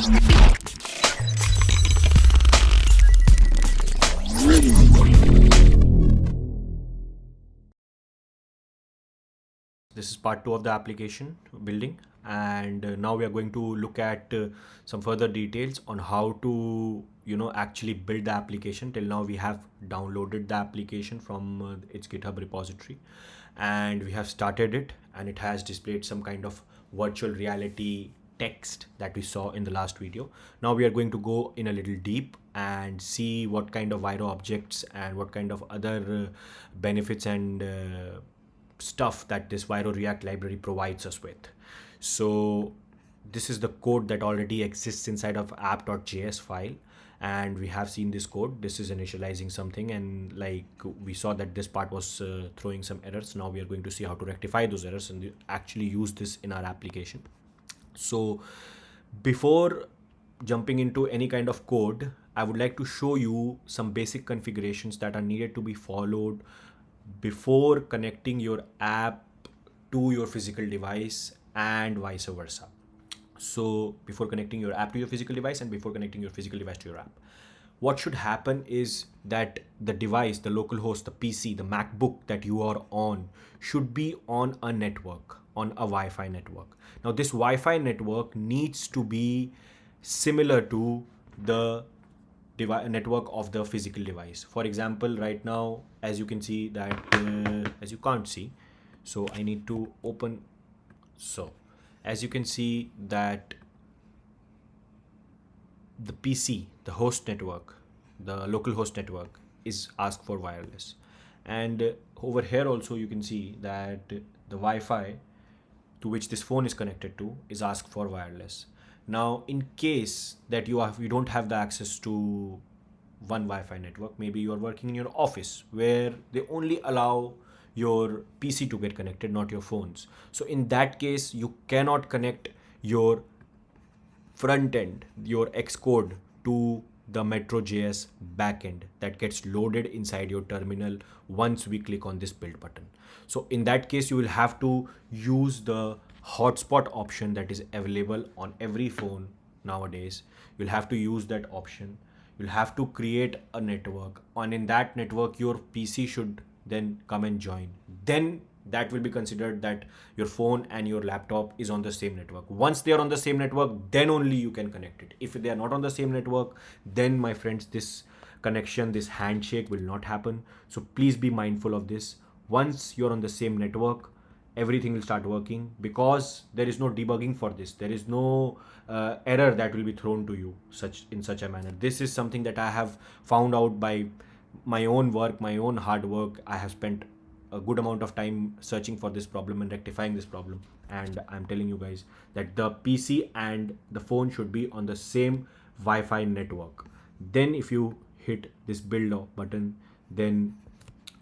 This is part 2 of the application building, and now we are going to look at some further details on how to actually build the application. Till now we have downloaded the application from its GitHub repository, and we have started it, and it has displayed some kind of virtual reality text that we saw in the last video. Now we are going to go in a little deep and see what kind of Viro objects and what kind of other benefits and stuff that this Viro React library provides us with. So this is the code that already exists inside of app.js file, and we have seen this code. This is initializing something, and like we saw that this part was throwing some errors. Now we are going to see how to rectify those errors and actually use this in our application. So before jumping into any kind of code, I would like to show you some basic configurations that are needed to be followed before connecting your app to your physical device and vice versa. So before connecting your app to your physical device and before connecting your physical device to your app, what should happen is that the device, the local host, the PC, the MacBook that you are on should be on a network, on a Wi-Fi network. Now this Wi-Fi network needs to be similar to the network of the physical device. For example, right now, as you can see that, as you can't see, so I need to open. So as you can see that the PC, the host network, the local host network is asked for wireless. And over here also you can see that the Wi-Fi to which this phone is connected to is asked for wireless. Now, in case that you don't have the access to one Wi-Fi network, maybe you are working in your office where they only allow your PC to get connected, not your phones. So in that case, you cannot connect your front end, your Xcode to the Metro.js backend that gets loaded inside your terminal once we click on this build button. So in that case, you will have to use the hotspot option that is available on every phone nowadays. You'll have to use that option. You'll have to create a network, and in that network, your PC should then come and join. Then that will be considered that your phone and your laptop is on the same network. Once they are on the same network, then only you can connect it. If they are not on the same network, then my friends, this connection, this handshake will not happen. So please be mindful of this. Once you're on the same network, everything will start working, because there is no debugging for this. There is no error that will be thrown to you in such a manner. This is something that I have found out by my own work, my own hard work. I have spent a good amount of time searching for this problem and rectifying this problem, and I'm telling you guys that the PC and the phone should be on the same Wi-Fi network. Then if you hit this build button, then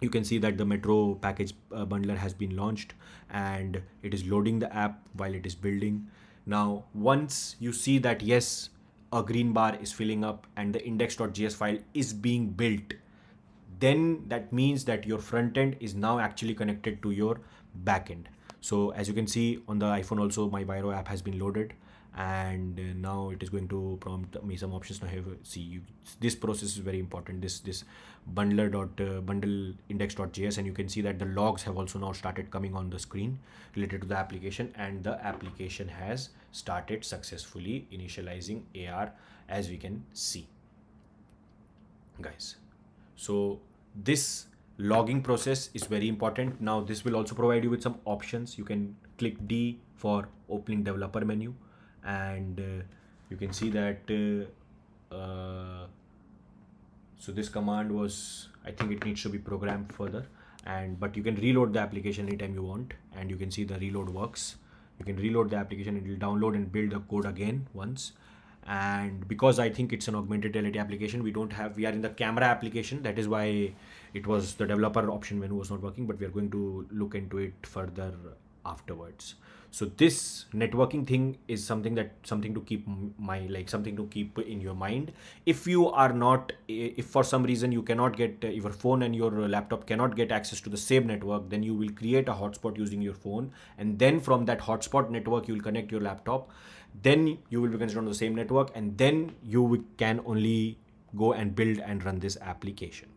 you can see that the Metro package bundler has been launched, and it is loading the app while it is building. Now once you see that yes, a green bar is filling up and the index.js file is being built, then that means that your front end is now actually connected to your back end. So as you can see on the iPhone also, my Viro app has been loaded, and now it is going to prompt me some options. Now here, see, this process is very important, this bundle index.js, and you can see that the logs have also now started coming on the screen related to the application, and the application has started successfully initializing AR, as we can see, guys. So this logging process is very important. Now this will also provide you with some options. You can click D for opening developer menu, and you can see that so this command was, I think it needs to be programmed further, but you can reload the application anytime you want, and you can see the reload works. You can reload the application, it will download and build the code again once. And because I think it's an augmented reality application, we are in the camera application. That is why it was the developer option menu was not working, but we are going to look into it further afterwards. So this networking thing is something to keep something to keep in your mind. If you are not, if for some reason you cannot get your phone and your laptop cannot get access to the same network, then you will create a hotspot using your phone, and then from that hotspot network you will connect your laptop. Then you will be connected on the same network, and then you can only go and build and run this application.